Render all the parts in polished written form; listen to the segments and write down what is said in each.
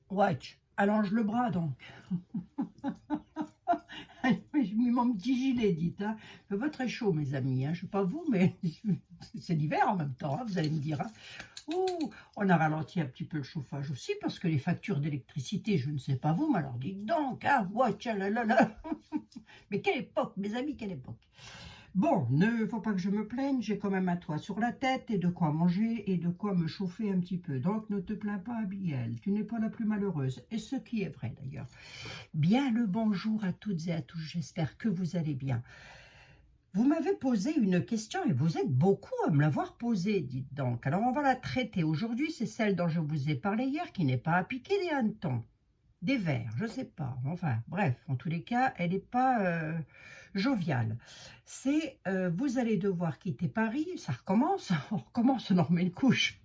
Watch, allonge le bras donc. J'ai mis mon petit gilet, dites. Hein. Il fait pas très chaud, mes amis. Hein. Je ne sais pas vous, mais c'est l'hiver en même temps, hein, vous allez me dire. Hein. Ouh, on a ralenti un petit peu le chauffage aussi, parce que les factures d'électricité, je ne sais pas vous, mais alors dites donc, hein, watch, là, là, là. Mais quelle époque, mes amis, quelle époque. Bon, ne faut pas que je me plaigne, j'ai quand même un toit sur la tête et de quoi manger et de quoi me chauffer un petit peu. Donc ne te plains pas, Abigail, tu n'es pas la plus malheureuse. Et ce qui est vrai d'ailleurs. Bien le bonjour à toutes et à tous, j'espère que vous allez bien. Vous m'avez posé une question et vous êtes beaucoup à me l'avoir posée, dites donc. Alors on va la traiter aujourd'hui, c'est celle dont je vous ai parlé hier qui n'est pas à piquer des hannetons. Des vers, je sais pas. Enfin, bref, en tous les cas, elle n'est pas joviale. C'est vous allez devoir quitter Paris, ça recommence, on recommence, on en remet une couche.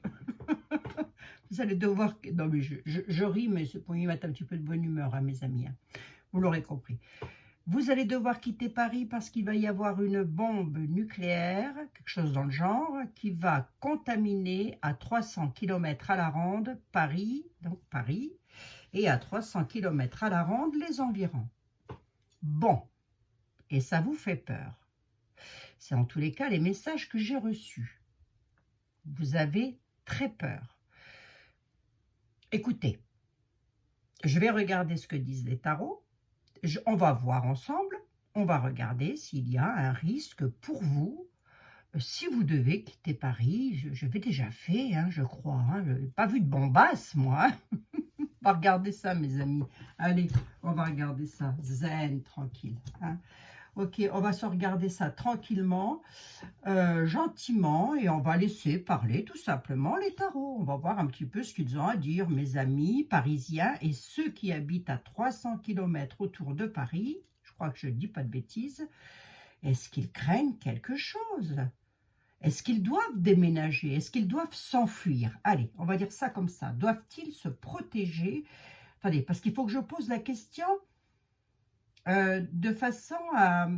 Vous allez devoir... Non mais je ris, mais c'est pour y mettre un petit peu de bonne humeur à mes amis. Hein. Vous l'aurez compris. Vous allez devoir quitter Paris parce qu'il va y avoir une bombe nucléaire, quelque chose dans le genre, qui va contaminer à 300 km à la ronde Paris, donc Paris, et à 300 km à la ronde les environs. Bon, et ça vous fait peur. C'est en tous les cas les messages que j'ai reçus. Vous avez très peur. Écoutez, je vais regarder ce que disent les tarots. On va voir ensemble, on va regarder s'il y a un risque pour vous. Si vous devez quitter Paris, je l'ai déjà fait, hein, je crois. Hein, je n'ai pas vu de bombasse, moi. Hein. On va regarder ça, mes amis. Allez, on va regarder ça. Zen, tranquille. Hein. Ok, on va se regarder ça tranquillement, gentiment, et on va laisser parler tout simplement les tarots. On va voir un petit peu ce qu'ils ont à dire, mes amis parisiens et ceux qui habitent à 300 km autour de Paris. Je crois que je ne dis pas de bêtises. Est-ce qu'ils craignent quelque chose? Est-ce qu'ils doivent déménager? Est-ce qu'ils doivent s'enfuir? Allez, on va dire ça comme ça. Doivent-ils se protéger? Attendez, parce qu'il faut que je pose la question de façon à...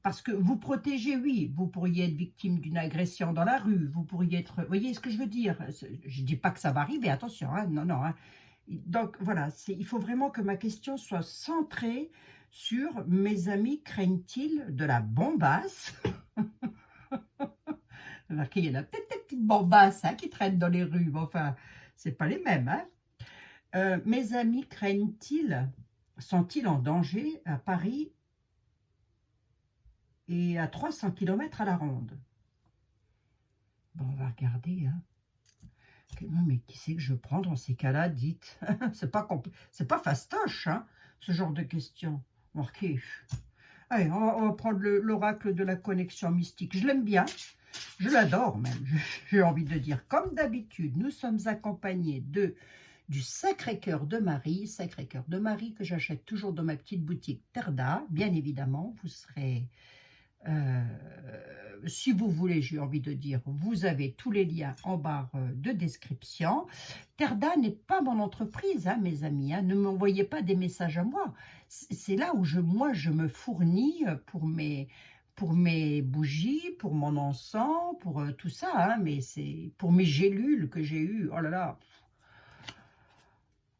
Parce que vous protéger, oui, vous pourriez être victime d'une agression dans la rue, vous pourriez être... Vous voyez ce que je veux dire? Je ne dis pas que ça va arriver, attention, hein, non, non. Hein. Donc voilà, il faut vraiment que ma question soit centrée sur mes amis craignent-ils de la bombasse? Remarquez, il y en a peut-être des petites bombasses hein, qui traînent dans les rues, mais enfin, c'est pas les mêmes. Hein. Mes amis craignent-ils, sont-ils en danger à Paris et à 300 km à la ronde? Bon, on va regarder. Hein. Non, mais qui c'est que je prends dans ces cas-là, dites? C'est pas fastoche, hein, ce genre de questions. Marqué. Allez, on va prendre l'oracle de la connexion mystique. Je l'aime bien. Je l'adore même, j'ai envie de dire. Comme d'habitude, nous sommes accompagnés du Sacré-Cœur de Marie. Sacré-Cœur de Marie que j'achète toujours dans ma petite boutique Terda. Bien évidemment, vous serez... si vous voulez, j'ai envie de dire, vous avez tous les liens en barre de description. Terda n'est pas mon entreprise, hein, mes amis. Hein, ne m'envoyez pas des messages à moi. C'est là où moi, je me fournis pour mes bougies, pour mon encens, pour tout ça, hein, mais c'est pour mes gélules que j'ai eues. Oh là là,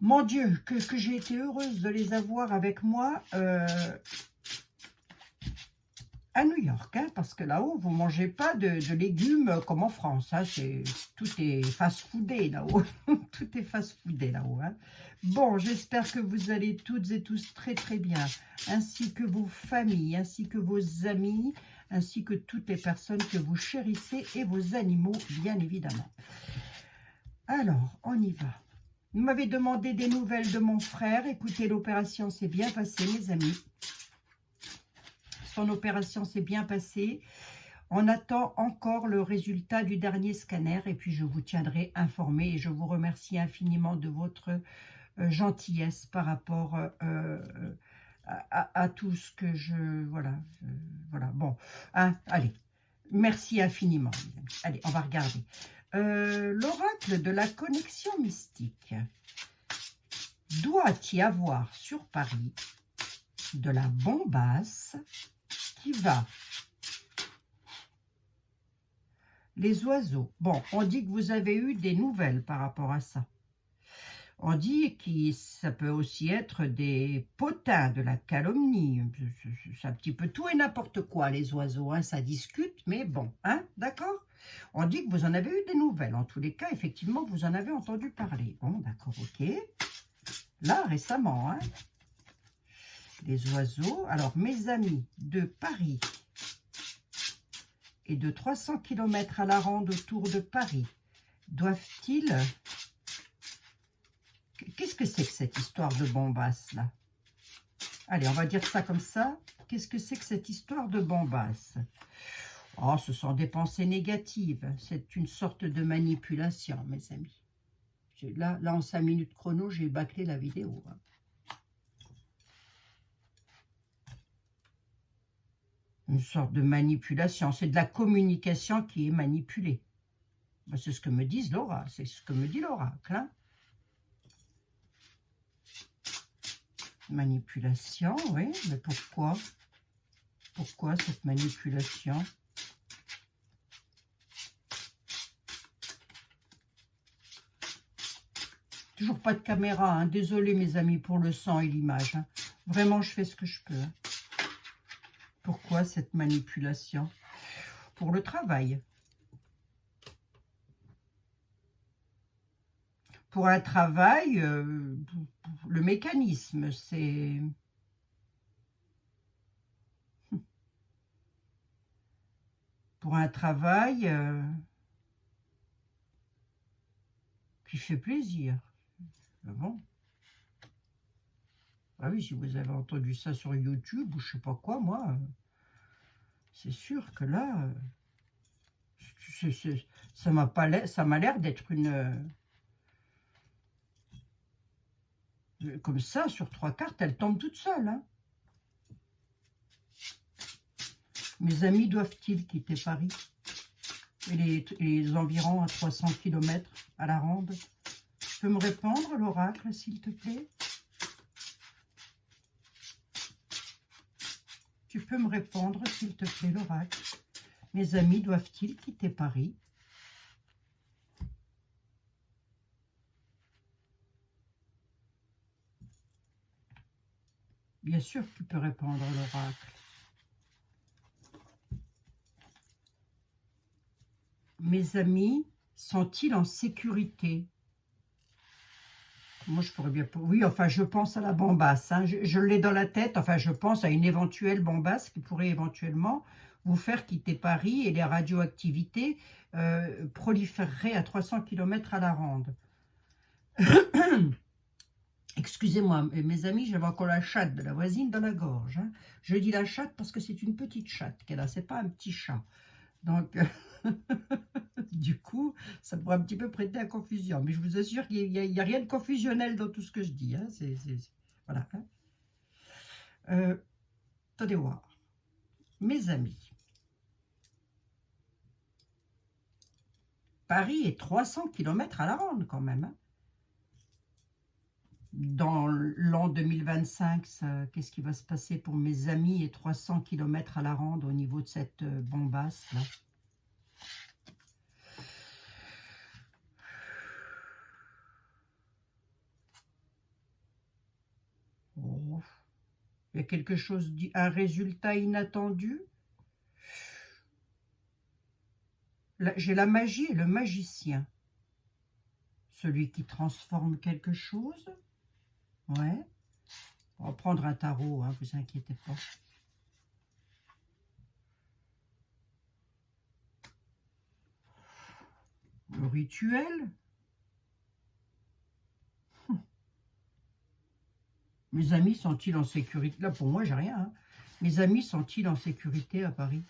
mon Dieu, que j'ai été heureuse de les avoir avec moi à New York, hein, parce que là-haut, vous ne mangez pas de légumes comme en France. Hein, tout est fast-foodé là-haut. Tout est fast-foodé là-haut. Hein. Bon, j'espère que vous allez toutes et tous très très bien, ainsi que vos familles, ainsi que vos amis, ainsi que toutes les personnes que vous chérissez et vos animaux, bien évidemment. Alors, on y va. Vous m'avez demandé des nouvelles de mon frère. Écoutez, l'opération s'est bien passée, mes amis. Son opération s'est bien passée. On attend encore le résultat du dernier scanner et puis je vous tiendrai informé et je vous remercie infiniment de votre gentillesse par rapport à tout ce que je... Voilà, bon, hein, allez, merci infiniment. Allez, on va regarder. L'oracle de la connexion mystique. Doit y avoir sur Paris de la bombasse qui va... Les oiseaux. Bon, on dit que vous avez eu des nouvelles par rapport à ça. On dit que ça peut aussi être des potins, de la calomnie. C'est un petit peu tout et n'importe quoi, les oiseaux. Hein, ça discute, mais bon, hein, d'accord? On dit que vous en avez eu des nouvelles. En tous les cas, effectivement, vous en avez entendu parler. Bon, d'accord, ok. Là, récemment, hein, les oiseaux. Alors, mes amis de Paris et de 300 km à la ronde autour de Paris, doivent-ils... Qu'est-ce que c'est que cette histoire de bombasse, là? Allez, on va dire ça comme ça. Qu'est-ce que c'est que cette histoire de bombasse? Oh, ce sont des pensées négatives. C'est une sorte de manipulation, mes amis. Là en 5 minutes chrono, j'ai bâclé la vidéo. Hein. Une sorte de manipulation. C'est de la communication qui est manipulée. C'est ce que me disent Laura. C'est ce que me dit l'oracle. Hein. Manipulation, oui. Mais pourquoi? Pourquoi cette manipulation? Toujours pas de caméra. Hein. Désolé, mes amis, pour le son et l'image. Hein. Vraiment, je fais ce que je peux. Hein. Pourquoi cette manipulation? Pour le travail. Pour un travail, le mécanisme, c'est... Pour un travail qui fait plaisir. Ah bon? Ah oui, si vous avez entendu ça sur YouTube ou je sais pas quoi, moi, c'est sûr que là, ça m'a l'air d'être une... comme ça, sur 3 cartes, elle tombe toute seule. Hein. Mes amis doivent-ils quitter Paris et les environs à 300 km à la ronde? Tu peux me répondre, l'oracle, s'il te plaît? Tu peux me répondre, s'il te plaît, l'oracle? Mes amis doivent-ils quitter Paris? Bien sûr que tu peux répondre, l'oracle. Mes amis sont-ils en sécurité? Moi, je pourrais bien... Oui, enfin, je pense à la bombasse. Hein. Je l'ai dans la tête. Enfin, je pense à une éventuelle bombasse qui pourrait éventuellement vous faire quitter Paris et les radioactivités proliféreraient à 300 km à la ronde. Excusez-moi, mes amis, j'avais encore la chatte de la voisine dans la gorge. Hein. Je dis la chatte parce que c'est une petite chatte qu'elle a, c'est pas un petit chat. Donc, du coup, ça pourrait un petit peu prêter à confusion. Mais je vous assure qu'il n'y a rien de confusionnel dans tout ce que je dis. Hein. Voilà. Hein. Attendez voir. Mes amis. Paris est 300 km à la ronde quand même. Hein. Dans l'an 2025, qu'est-ce qui va se passer pour mes amis et 300 km à la ronde au niveau de cette bombasse là? Oh. Il y a quelque chose, un résultat inattendu. J'ai la magie et le magicien. Celui qui transforme quelque chose. Ouais. On va prendre un tarot, hein, vous inquiétez pas. Le rituel. Mes amis sont-ils en sécurité? Là, pour moi, j'ai rien. Hein. Mes amis sont-ils en sécurité à Paris?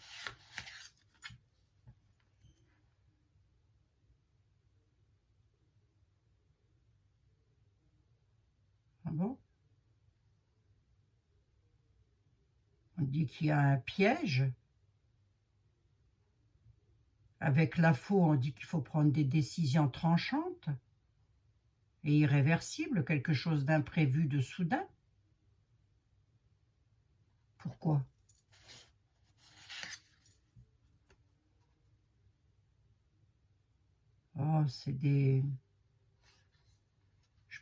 Ah bon? On dit qu'il y a un piège. Avec la faux, on dit qu'il faut prendre des décisions tranchantes et irréversibles, quelque chose d'imprévu, de soudain. Pourquoi? Oh, c'est des...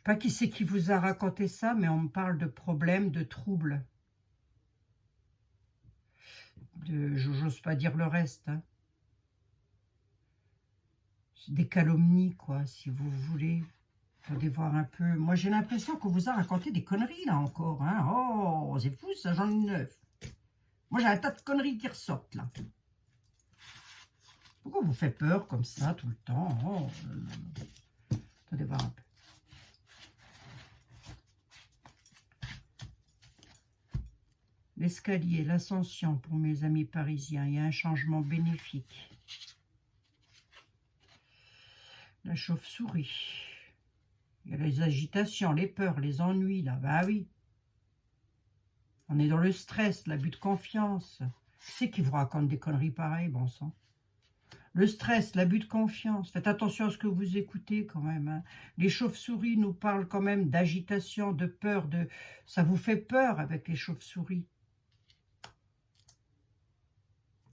Pas qui c'est qui vous a raconté ça, mais on me parle de problèmes, de troubles. J'ose pas dire le reste. Hein. Des calomnies, quoi, si vous voulez. Attendez voir un peu. Moi, j'ai l'impression qu'on vous a raconté des conneries, là, encore. Hein. Oh, c'est fou, ça, j'en ai 9. Moi, j'ai un tas de conneries qui ressortent, là. Pourquoi on vous fait peur comme ça, tout le temps? Oh, attendez voir un peu. L'escalier, l'ascension pour mes amis parisiens. Il y a un changement bénéfique. La chauve-souris. Il y a les agitations, les peurs, les ennuis, là. Bah oui. On est dans le stress, l'abus de confiance. C'est qui vous raconte des conneries pareilles, bon sang. Le stress, l'abus de confiance. Faites attention à ce que vous écoutez quand même. Hein. Les chauves-souris nous parlent quand même d'agitation, de peur. Ça vous fait peur avec les chauves-souris.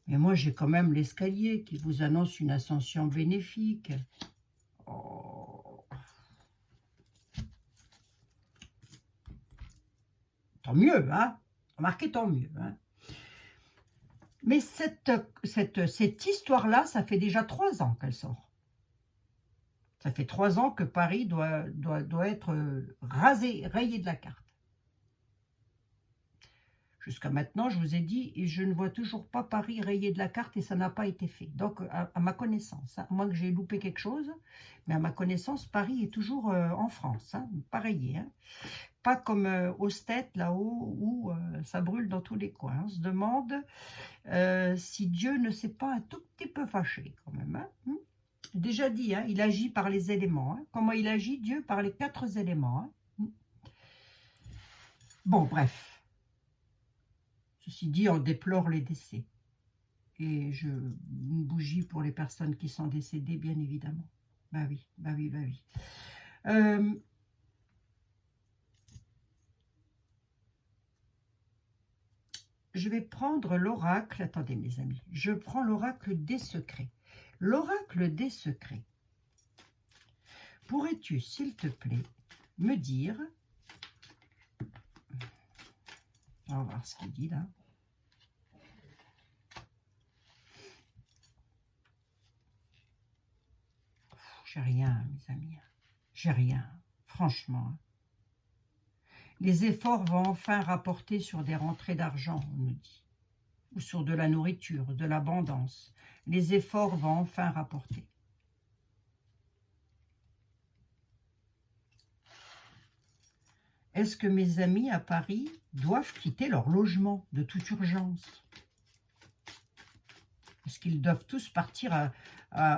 Mais moi, j'ai quand même l'escalier qui vous annonce une ascension bénéfique. Oh. Tant mieux, hein. Remarquez, tant mieux. Hein. Mais cette histoire-là, ça fait déjà 3 ans qu'elle sort. Ça fait 3 ans que Paris doit être rayé de la carte. Jusqu'à maintenant, je vous ai dit, et je ne vois toujours pas Paris rayé de la carte et ça n'a pas été fait. Donc, à ma connaissance, hein, à moins que j'ai loupé quelque chose, mais à ma connaissance, Paris est toujours en France, hein, pas rayé. Hein. Pas comme aux States, là-haut, où ça brûle dans tous les coins. On se demande si Dieu ne s'est pas un tout petit peu fâché, quand même. Hein. Déjà dit, hein, il agit par les éléments. Hein. Comment il agit, Dieu? Par les 4 éléments. Hein. Bon, bref. Ceci dit, on déplore les décès. Et une bougie pour les personnes qui sont décédées, bien évidemment. Bah oui, bah oui, bah oui. Je vais prendre l'oracle. Attendez, mes amis. Je prends l'oracle des secrets. L'oracle des secrets. Pourrais-tu, s'il te plaît, me dire... On va voir ce qu'il dit là. J'ai rien, mes amis. J'ai rien, franchement. Les efforts vont enfin rapporter sur des rentrées d'argent, on nous dit. Ou sur de la nourriture, de l'abondance. Les efforts vont enfin rapporter. Est-ce que mes amis à Paris doivent quitter leur logement de toute urgence? Est-ce qu'ils doivent tous partir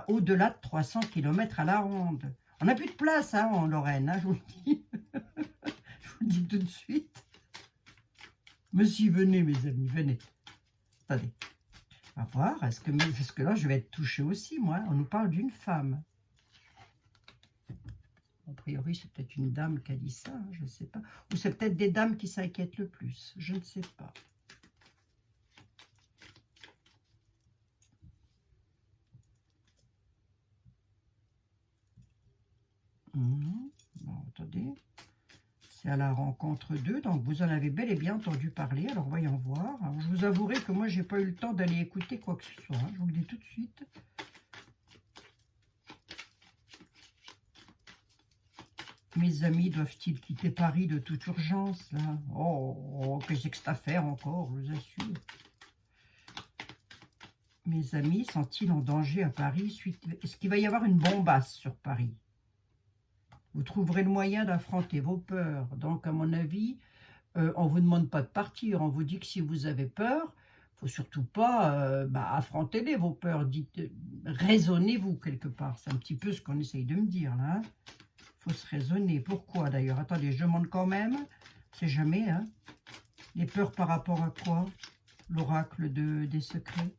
au-delà de 300 km à la ronde? On n'a plus de place hein, en Lorraine, hein, je vous le dis. Je vous le dis tout de suite. Mais si, venez mes amis, venez. Attendez, on va voir, parce que là je vais être touchée aussi, moi. On nous parle d'une femme. A priori, c'est peut-être une dame qui a dit ça, hein, je ne sais pas. Ou c'est peut-être des dames qui s'inquiètent le plus, je ne sais pas. Bon, attendez. C'est à la rencontre d'eux, donc vous en avez bel et bien entendu parler. Alors, voyons voir. Alors, je vous avouerai que moi, j'ai pas eu le temps d'aller écouter quoi que ce soit. Hein, je vous le dis tout de suite. Mes amis doivent-ils quitter Paris de toute urgence, là? Oh, qu'est-ce que c'est à faire encore, je vous assure. Mes amis sont-ils en danger à Paris? Est-ce qu'il va y avoir une bombasse sur Paris? Vous trouverez le moyen d'affronter vos peurs. Donc, à mon avis, on ne vous demande pas de partir. On vous dit que si vous avez peur, il ne faut surtout pas affronter vos peurs. Raisonnez-vous quelque part. C'est un petit peu ce qu'on essaye de me dire, là. Il faut se raisonner. Pourquoi, d'ailleurs? Attendez, je demande quand même. C'est jamais, hein. Les peurs par rapport à quoi? L'oracle des secrets.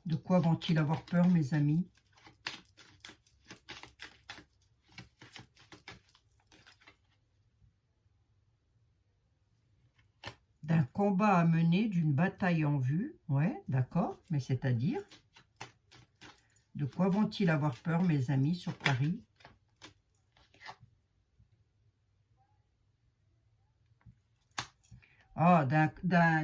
De quoi vont-ils avoir peur, mes amis? D'un combat à mener, d'une bataille en vue. Ouais, d'accord, mais c'est-à-dire? De quoi vont-ils avoir peur, mes amis, sur Paris? Ah,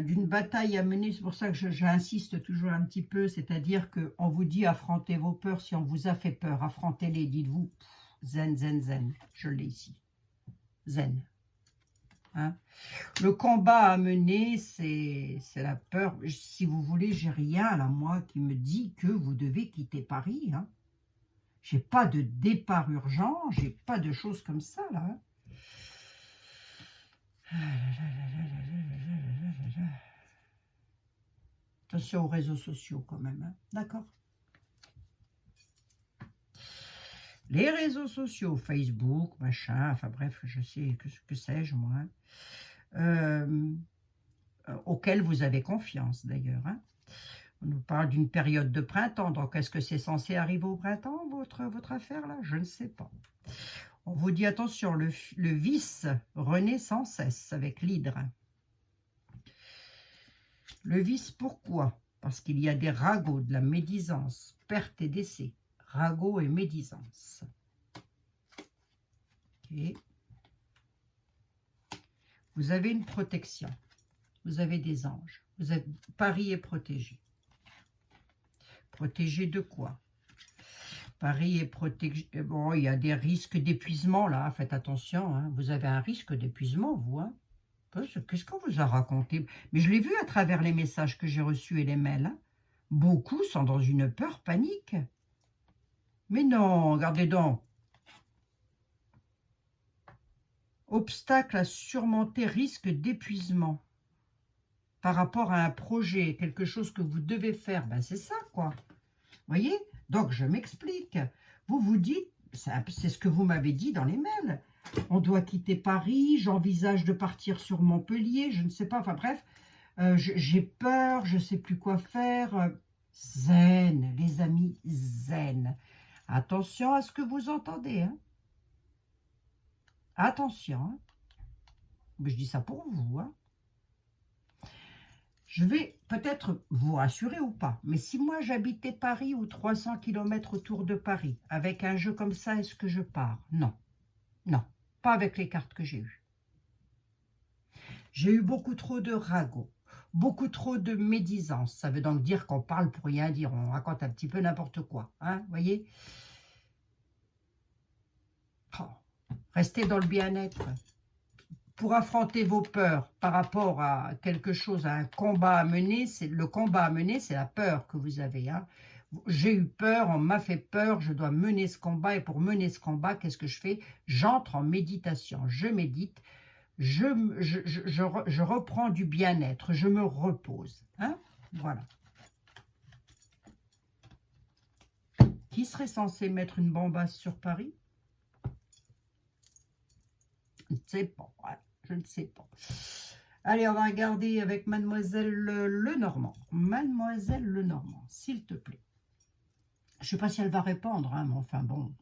d'une bataille à mener, c'est pour ça que j'insiste toujours un petit peu, c'est-à-dire qu'on vous dit affrontez vos peurs, si on vous a fait peur, affrontez-les, dites-vous, zen, zen, zen, je l'ai ici, zen. Hein. Le combat à mener, c'est la peur, si vous voulez, j'ai rien là, moi, qui me dit que vous devez quitter Paris, hein. J'ai pas de départ urgent, j'ai pas de choses comme ça, là, hein. Attention aux réseaux sociaux quand même, hein. D'accord. Les réseaux sociaux, Facebook, machin, enfin bref, je sais que sais-je moi, auxquels vous avez confiance d'ailleurs, hein. On nous parle d'une période de printemps, donc est-ce que c'est censé arriver au printemps, votre affaire là? Je ne sais pas. On vous dit attention, le vice renaît sans cesse avec l'hydre. Le vice, pourquoi? Parce qu'il y a des ragots, de la médisance, perte et décès. Ragots et médisance. Okay. Vous avez une protection. Vous avez des anges. Paris est protégé. Protégé de quoi? Paris est protégé. Bon, il y a des risques d'épuisement là. Faites attention. Hein. Vous avez un risque d'épuisement, vous. Hein. Qu'est-ce qu'on vous a raconté? Mais je l'ai vu à travers les messages que j'ai reçus et les mails. Hein. Beaucoup sont dans une peur, panique. Mais non, regardez donc. Obstacle à surmonter, risque d'épuisement. Par rapport à un projet, quelque chose que vous devez faire, ben c'est ça, quoi. Vous voyez? Donc, je m'explique. Vous vous dites, c'est ce que vous m'avez dit dans les mails. On doit quitter Paris, j'envisage de partir sur Montpellier, je ne sais pas, enfin bref, j'ai peur, je ne sais plus quoi faire. Zen, les amis, zen. Attention à ce que vous entendez. Hein. Attention. Hein. Je dis ça pour vous. Hein. Je vais peut-être vous rassurer ou pas, mais si moi j'habitais Paris ou 300 km autour de Paris, avec un jeu comme ça, est-ce que je pars? Non. Non, pas avec les cartes que j'ai eues. J'ai eu beaucoup trop de ragots, beaucoup trop de médisance. Ça veut donc dire qu'on parle pour rien dire, on raconte un petit peu n'importe quoi. Hein, voyez? Oh, restez dans le bien-être. Pour affronter vos peurs par rapport à quelque chose, à un combat à mener, le combat à mener, c'est la peur que vous avez. Hein. J'ai eu peur, on m'a fait peur, je dois mener ce combat. Et pour mener ce combat, qu'est-ce que je fais? J'entre en méditation, je médite, je reprends du bien-être, je me repose. Hein. Voilà. Qui serait censé mettre une bombasse sur Paris? Je ne sais pas. Ouais, je ne sais pas. Allez, on va regarder avec Mademoiselle Lenormand. Mademoiselle Lenormand, s'il te plaît. Je ne sais pas si elle va répondre, hein, mais enfin bon.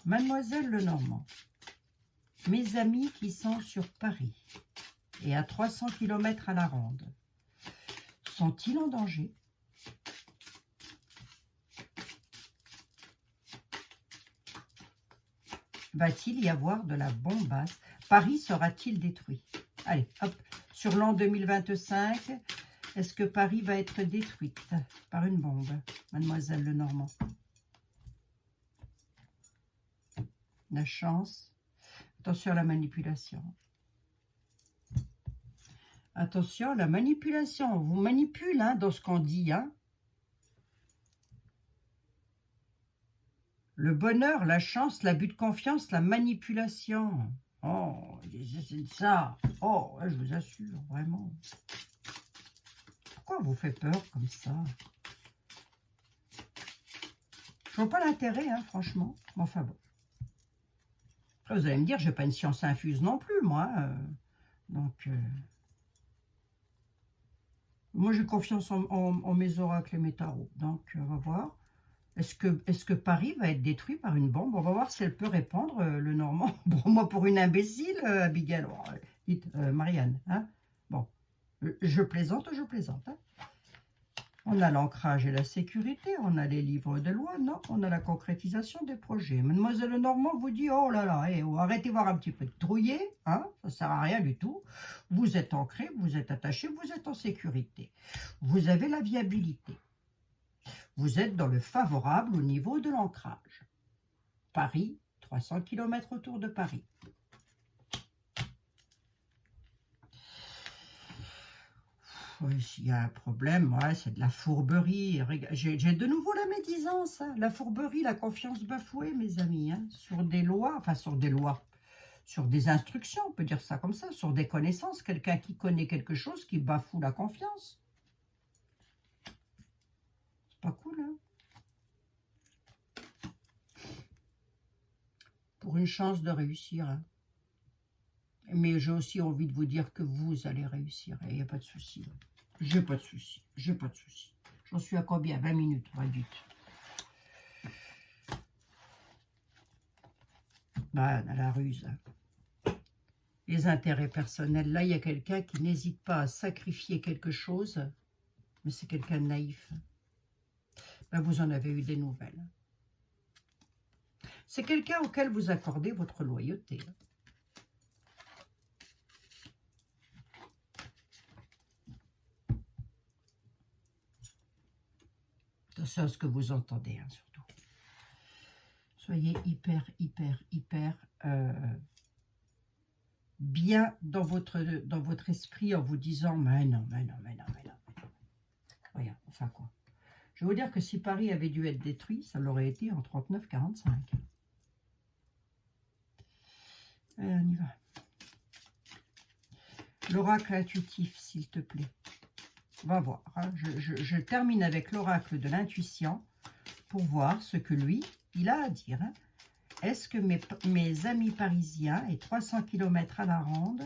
Mademoiselle Lenormand, mes amis qui sont sur Paris et à 300 km à la ronde, sont-ils en danger? Va-t-il y avoir de la bombasse? Paris sera-t-il détruit? Allez, hop, sur l'an 2025, est-ce que Paris va être détruite par une bombe, Mademoiselle Lenormand? La chance. Attention à la manipulation. Attention à la manipulation. On vous manipule hein, dans ce qu'on dit. Hein. Le bonheur, la chance, l'abus de confiance, la manipulation. Oh, c'est ça. Oh, je vous assure, vraiment. Pourquoi on vous fait peur comme ça? Je vois pas l'intérêt, hein, franchement. Enfin bon. Après, vous allez me dire, je n'ai pas une science infuse non plus, moi. Donc, moi, j'ai confiance en mes oracles et mes tarots. Donc, on va voir. Est-ce que Paris va être détruit par une bombe? On va voir si elle peut répondre, le Normand. Bon, moi, pour une imbécile, Abigail. Oh, dites, Marianne. Hein bon, je plaisante, je plaisante. Hein On a l'ancrage et la sécurité, on a les livres de loi, non, on a la concrétisation des projets. Mademoiselle Normand vous dit, oh là là, arrêtez voir un petit peu de trouiller, hein, ça ne sert à rien du tout. Vous êtes ancré, vous êtes attaché, vous êtes en sécurité. Vous avez la viabilité. Vous êtes dans le favorable au niveau de l'ancrage. Paris, 300 km autour de Paris. Oui, s'il y a un problème, ouais, c'est de la fourberie. J'ai de nouveau la médisance, hein. La fourberie, la confiance bafouée, mes amis, hein, sur des lois, enfin sur des lois, sur des instructions, on peut dire ça comme ça, sur des connaissances, quelqu'un qui connaît quelque chose qui bafoue la confiance. C'est pas cool, hein. Pour une chance de réussir, hein. Mais j'ai aussi envie de vous dire que vous allez réussir, il n'y a pas de souci. J'ai pas de souci, j'ai pas de souci. J'en suis à combien? 20 minutes, réduite. Bah, à la ruse. Les intérêts personnels. Là, il y a quelqu'un qui n'hésite pas à sacrifier quelque chose, mais c'est quelqu'un de naïf. Ben, vous en avez eu des nouvelles. C'est quelqu'un auquel vous accordez votre loyauté. C'est ce que vous entendez, hein, surtout. Soyez hyper bien dans votre esprit en vous disant, mais non. Regarde, enfin quoi. Je vais vous dire que si Paris avait dû être détruit, ça l'aurait été en 39-45. Allez, on y va. L'oracle intuitif, s'il te plaît. On va voir. Hein. Je termine avec l'oracle de l'intuition pour voir ce que lui, il a à dire. Hein. Est-ce que mes amis parisiens et 300 km à la ronde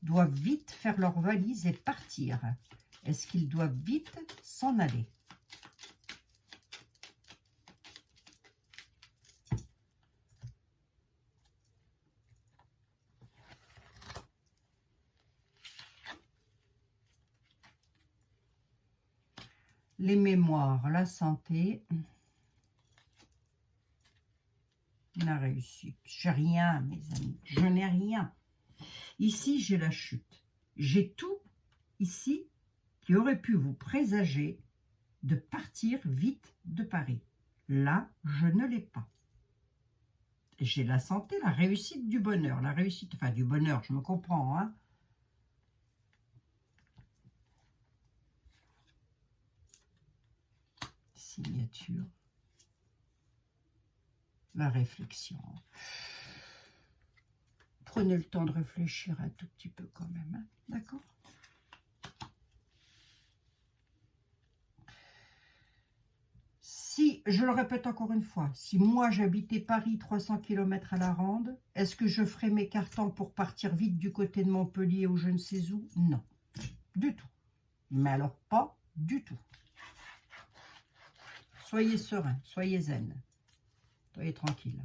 doivent vite faire leurs valises et partir? Est-ce qu'ils doivent vite s'en aller? Les mémoires, la santé, la réussite. J'ai rien, mes amis, je n'ai rien. Ici, j'ai la chute. J'ai tout ici qui aurait pu vous présager de partir vite de Paris. Là, je ne l'ai pas. J'ai la santé, la réussite du bonheur. La réussite, enfin du bonheur, je me comprends, hein. Signature. La réflexion. Prenez le temps de réfléchir un tout petit peu quand même, hein, d'accord? Si, je le répète encore une fois, si moi j'habitais Paris 300 km à la ronde, est-ce que je ferais mes cartons pour partir vite du côté de Montpellier ou je ne sais où? Non, du tout. Mais alors pas du tout. Soyez serein, soyez zen, soyez tranquille.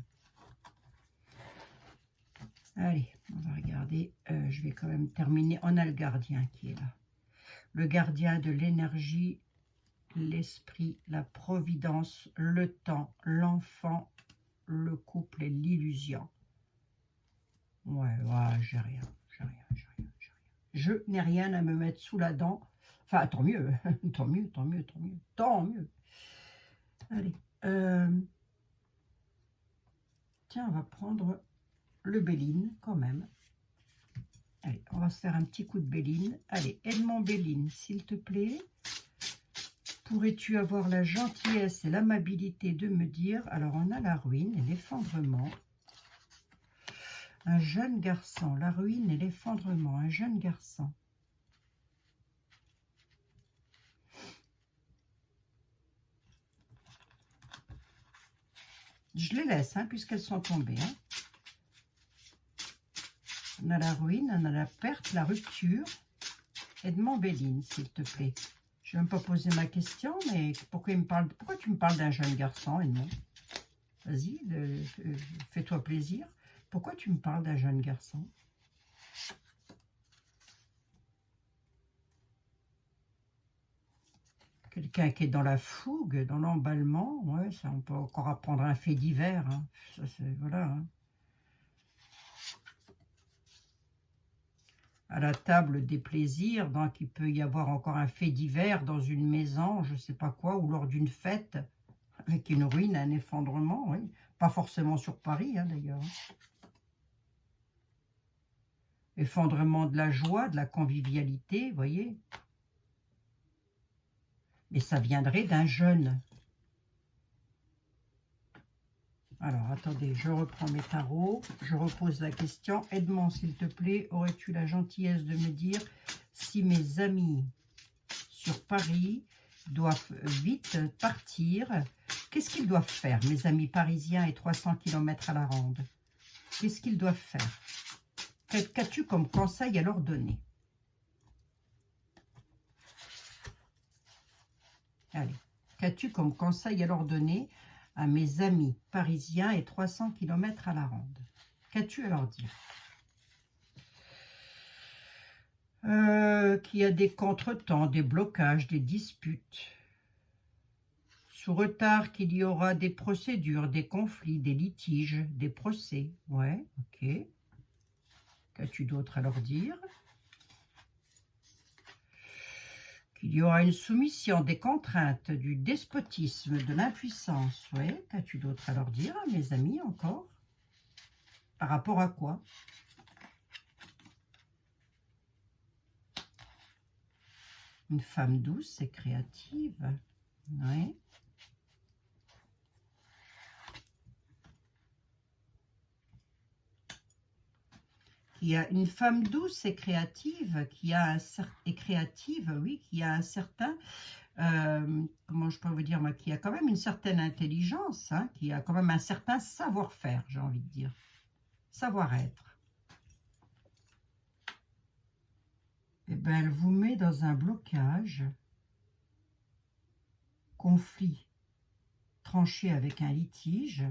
Allez, on va regarder, je vais quand même terminer. On a le gardien qui est là. Le gardien de l'énergie, l'esprit, la providence, le temps, l'enfant, le couple et l'illusion. Ouais, j'ai rien. Je n'ai rien à me mettre sous la dent. Enfin, tant mieux, tant mieux. Allez. Tiens, on va prendre le Béline quand même. Allez, on va se faire un petit coup de Béline. Allez, Edmond Béline, s'il te plaît. Pourrais-tu avoir la gentillesse et l'amabilité de me dire... Alors, on a la ruine et l'effondrement. Un jeune garçon. La ruine et l'effondrement. Un jeune garçon. Je les laisse, hein, puisqu'elles sont tombées. Hein. On a la ruine, on a la perte, la rupture. Edmond Béline, s'il te plaît. Je ne vais même pas poser ma question, mais pourquoi tu me parles d'un jeune garçon, Edmond? Vas-y, fais-toi plaisir. Pourquoi tu me parles d'un jeune garçon? Quelqu'un qui est dans la fougue, dans l'emballement, ouais, ça on peut encore apprendre un fait divers. Hein. Ça, voilà. Hein. À la table des plaisirs, donc il peut y avoir encore un fait divers dans une maison, je ne sais pas quoi, ou lors d'une fête, avec une ruine, un effondrement, oui. Pas forcément sur Paris, hein, d'ailleurs. Effondrement de la joie, de la convivialité, vous voyez. Mais ça viendrait d'un jeune. Alors, attendez, je reprends mes tarots, je repose la question. Edmond, s'il te plaît, aurais-tu la gentillesse de me dire si mes amis sur Paris doivent vite partir, qu'est-ce qu'ils doivent faire, mes amis parisiens et 300 km à la ronde? Qu'est-ce qu'ils doivent faire? Qu'as-tu comme conseil à leur donner? Allez, qu'as-tu comme conseil à leur donner à mes amis parisiens et 300 km à la ronde? Qu'as-tu à leur dire? Qu'il y a des contretemps, des blocages, des disputes. Sous retard, qu'il y aura des procédures, des conflits, des litiges, des procès. Ouais, ok. Qu'as-tu d'autre à leur dire? Qu'il y aura une soumission, des contraintes, du despotisme, de l'impuissance. Ouais, qu'as-tu d'autre à leur dire, mes amis, encore? Par rapport à quoi? Une femme douce et créative. Oui. Il y a une femme douce et créative qui a un certain, comment je peux vous dire, moi, qui a quand même une certaine intelligence, hein, qui a quand même un certain savoir-faire, j'ai envie de dire, savoir-être. Eh bien, elle vous met dans un blocage, conflit, tranché avec un litige.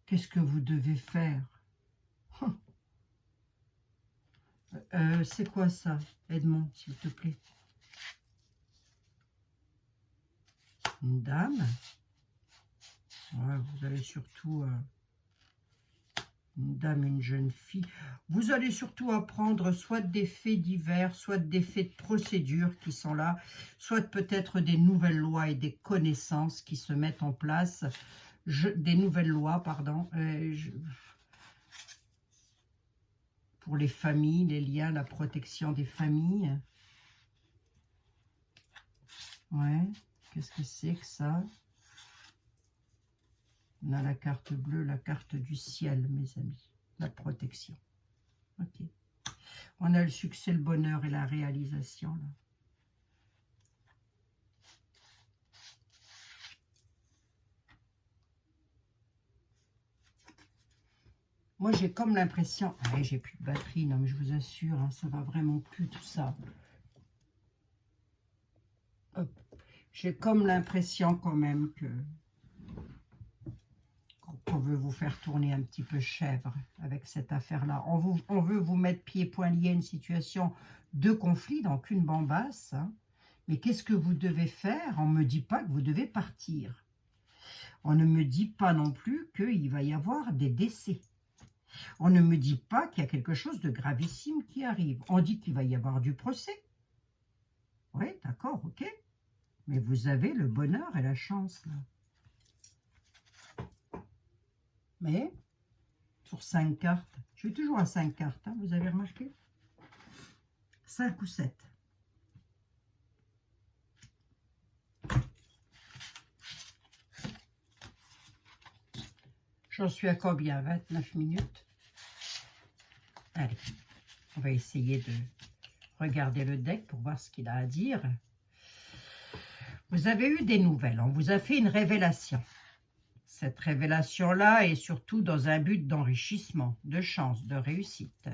Qu'est-ce que vous devez faire? C'est quoi ça, Edmond, s'il te plaît? Une dame. Ouais, vous allez surtout... une dame, une jeune fille. Vous allez surtout apprendre soit des faits divers, soit des faits de procédure qui sont là, soit peut-être des nouvelles lois et des connaissances qui se mettent en place. Des nouvelles lois, pardon. Pour les familles, les liens, la protection des familles. Ouais, qu'est-ce que c'est que ça? On a la carte bleue, la carte du ciel, mes amis. La protection. Ok. On a le succès, le bonheur et la réalisation, là. Moi, j'ai comme l'impression... Ah, j'ai plus de batterie, non, mais je vous assure, hein, ça va vraiment plus, tout ça. J'ai comme l'impression quand même qu'on veut vous faire tourner un petit peu chèvre avec cette affaire-là. On veut vous mettre pieds et poings liés à une situation de conflit, donc une bambasse. Hein. Mais qu'est-ce que vous devez faire? On ne me dit pas que vous devez partir. On ne me dit pas non plus qu'il va y avoir des décès. On ne me dit pas qu'il y a quelque chose de gravissime qui arrive. On dit qu'il va y avoir du procès. Oui, d'accord, ok. Mais vous avez le bonheur et la chance, là. Mais, sur 5 cartes, je suis toujours à 5 cartes, hein, vous avez remarqué? 5 ou 7. J'en suis à combien? 29 minutes. Allez, on va essayer de regarder le deck pour voir ce qu'il a à dire. Vous avez eu des nouvelles, on vous a fait une révélation. Cette révélation-là est surtout dans un but d'enrichissement, de chance, de réussite.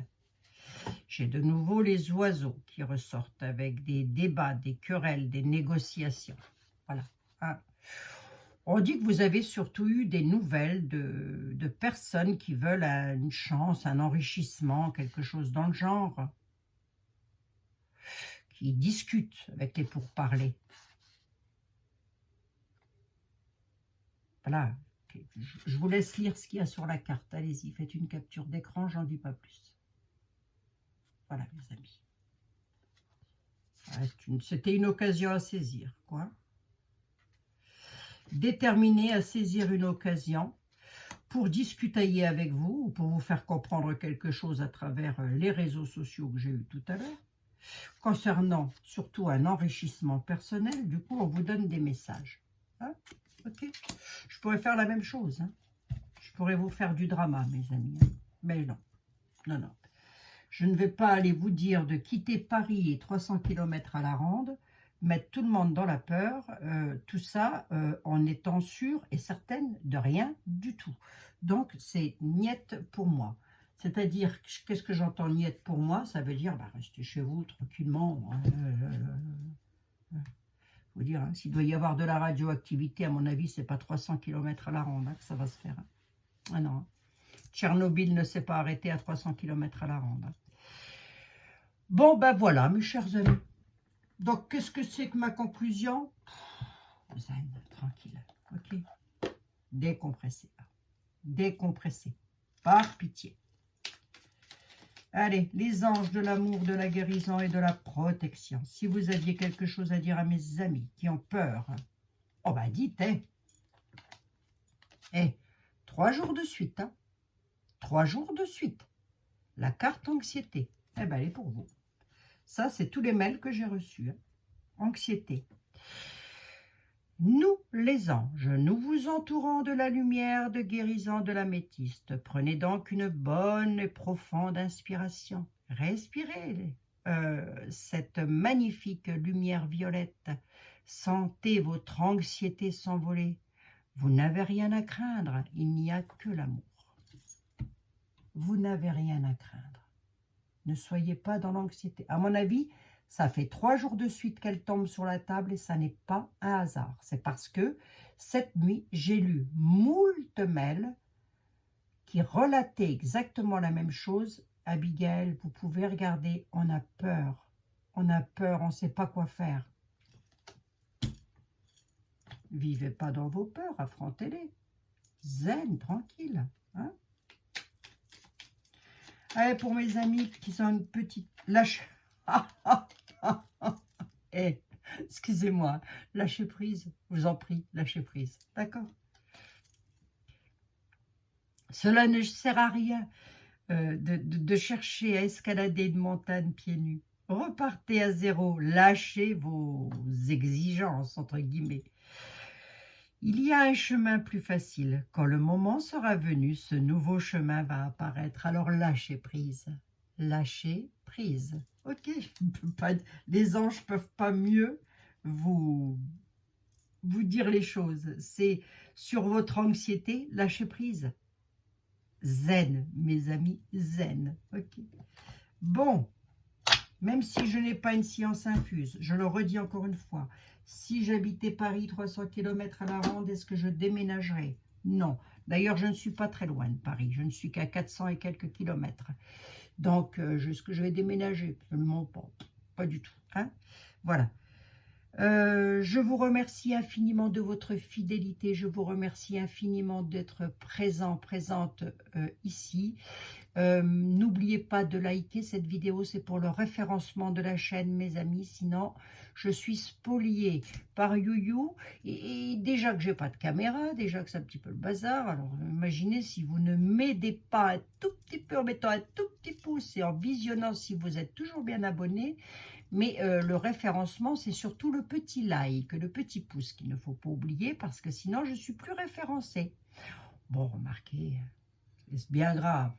J'ai de nouveau les oiseaux qui ressortent avec des débats, des querelles, des négociations. Voilà. Hein. On dit que vous avez surtout eu des nouvelles de personnes qui veulent une chance, un enrichissement, quelque chose dans le genre. qui discutent avec les pourparlers. Voilà, je vous laisse lire ce qu'il y a sur la carte. Allez-y, faites une capture d'écran, j'en dis pas plus. Voilà, mes amis. C'était une occasion à saisir, quoi. Déterminé à saisir une occasion pour discutailler avec vous ou pour vous faire comprendre quelque chose à travers les réseaux sociaux que j'ai eu tout à l'heure. Concernant surtout un enrichissement personnel, du coup, on vous donne des messages. Hein? Ok. Je pourrais faire la même chose. Hein. Je pourrais vous faire du drama, mes amis. Hein. Mais non. Non, non. Je ne vais pas aller vous dire de quitter Paris et 300 km à la ronde, mettre tout le monde dans la peur, tout ça en étant sûre et certaine de rien du tout. Donc, c'est niette pour moi. C'est-à-dire, qu'est-ce que j'entends niette pour moi? Ça veut dire, bah, restez chez vous tranquillement. Faut dire, hein, s'il doit y avoir de la radioactivité, à mon avis, c'est pas 300 km à la ronde hein, que ça va se faire. Hein. Ah non. Tchernobyl ne s'est pas arrêté à 300 km à la ronde. Hein. Bon, ben voilà, mes chers amis. Donc, qu'est-ce que c'est que ma conclusion? Zen, tranquille, ok. Décompressez. Décompressez. Par pitié. Allez, les anges de l'amour, de la guérison et de la protection. Si vous aviez quelque chose à dire à mes amis qui ont peur, oh ben dites, eh, 3 jours de suite, hein. 3 jours de suite. La carte anxiété, eh ben elle est pour vous. Ça, c'est tous les mails que j'ai reçus. Hein. Anxiété. Nous, les anges, nous vous entourons de la lumière de guérison de l'améthyste. Prenez donc une bonne et profonde inspiration. Respirez cette magnifique lumière violette. Sentez votre anxiété s'envoler. Vous n'avez rien à craindre, il n'y a que l'amour. Vous n'avez rien à craindre. Ne soyez pas dans l'anxiété. À mon avis, ça fait 3 jours de suite qu'elle tombe sur la table et ça n'est pas un hasard. C'est parce que cette nuit, j'ai lu moult mails qui relataient exactement la même chose. Abigail, vous pouvez regarder, on a peur. On a peur, on ne sait pas quoi faire. Vivez pas dans vos peurs, affrontez-les. Zen, tranquille. Hein? Allez, pour mes amis qui sont une petite... Lâche... Eh, excusez-moi, lâchez prise, je vous en prie, lâchez prise, d'accord? Cela ne sert à rien de chercher à escalader une montagne pieds nus. Repartez à zéro, lâchez vos exigences, entre guillemets. Il y a un chemin plus facile. Quand le moment sera venu, ce nouveau chemin va apparaître. Alors lâchez prise. Lâchez prise. Ok, les anges ne peuvent pas mieux vous dire les choses. C'est sur votre anxiété, lâchez prise. Zen, mes amis, zen. Ok. Bon, même si je n'ai pas une science infuse, je le redis encore une fois, si j'habitais Paris 300 km à la ronde, est-ce que je déménagerais? Non. D'ailleurs, je ne suis pas très loin de Paris. Je ne suis qu'à 400 et quelques kilomètres. Donc, est-ce que je vais déménager? Absolument pas. Pas du tout. Hein? Voilà. Je vous remercie infiniment de votre fidélité. Je vous remercie infiniment d'être présente ici. N'oubliez pas de liker cette vidéo, c'est pour le référencement de la chaîne, mes amis. Sinon, je suis spoliée par YouYou. Et déjà que j'ai pas de caméra, déjà que c'est un petit peu le bazar. Alors, imaginez si vous ne m'aidez pas un tout petit peu en mettant un tout petit pouce et en visionnant si vous êtes toujours bien abonné. Mais le référencement, c'est surtout le petit like, le petit pouce qu'il ne faut pas oublier parce que sinon, je ne suis plus référencée. Bon, remarquez, c'est bien grave.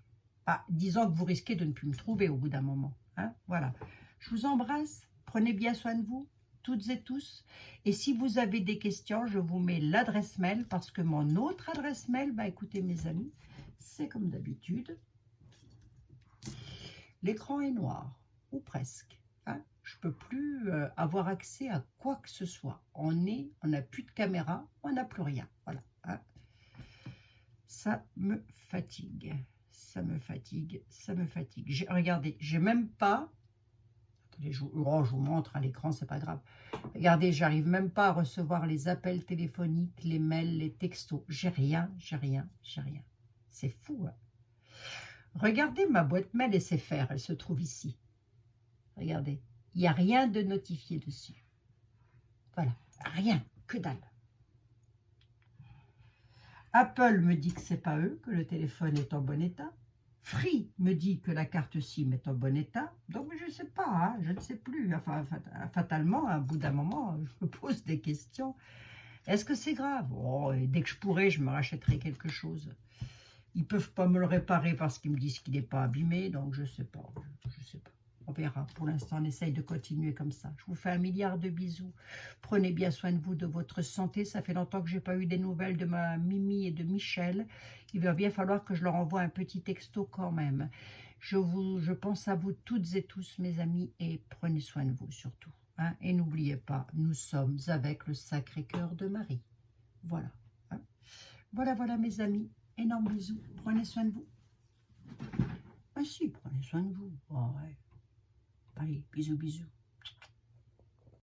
Ah, disons que vous risquez de ne plus me trouver au bout d'un moment. Hein, voilà. Je vous embrasse. Prenez bien soin de vous, toutes et tous. Et si vous avez des questions, je vous mets l'adresse mail parce que mon autre adresse mail, bah écoutez mes amis, c'est comme d'habitude. L'écran est noir, ou presque. Hein, je ne peux plus avoir accès à quoi que ce soit. On n'a plus de caméra, on n'a plus rien. Voilà. Hein. Ça me fatigue. Ça me fatigue, ça me fatigue. Regardez, j'ai même pas... Oh, je vous montre à l'écran, c'est pas grave. Regardez, j'arrive même pas à recevoir les appels téléphoniques, les mails, les textos. J'ai rien, j'ai rien, j'ai rien. C'est fou, hein. Regardez ma boîte mail SFR, elle se trouve ici. Regardez, il n'y a rien de notifié dessus. Voilà, rien, que dalle. Apple me dit que c'est pas eux, que le téléphone est en bon état. Free me dit que la carte SIM est en bon état. Donc je ne sais pas, hein, je ne sais plus. Enfin, fatalement, à bout d'un moment, je me pose des questions. Est-ce que c'est grave? Oh, et dès que je pourrais, je me rachèterai quelque chose. Ils ne peuvent pas me le réparer parce qu'ils me disent qu'il n'est pas abîmé, donc je ne sais pas. Je sais pas. On verra. Pour l'instant, on essaye de continuer comme ça. Je vous fais 1 milliard de bisous. Prenez bien soin de vous, de votre santé. Ça fait longtemps que je n'ai pas eu des nouvelles de ma Mimi et de Michel. Il va bien falloir que je leur envoie un petit texto quand même. Je pense à vous toutes et tous, mes amis, et prenez soin de vous surtout. Hein. Et n'oubliez pas, nous sommes avec le Sacré-Cœur de Marie. Voilà. Hein. Voilà, voilà, mes amis. Énorme bisous. Prenez soin de vous. Ah si, prenez soin de vous. Oh, ouais. Allez, bisous, bisous.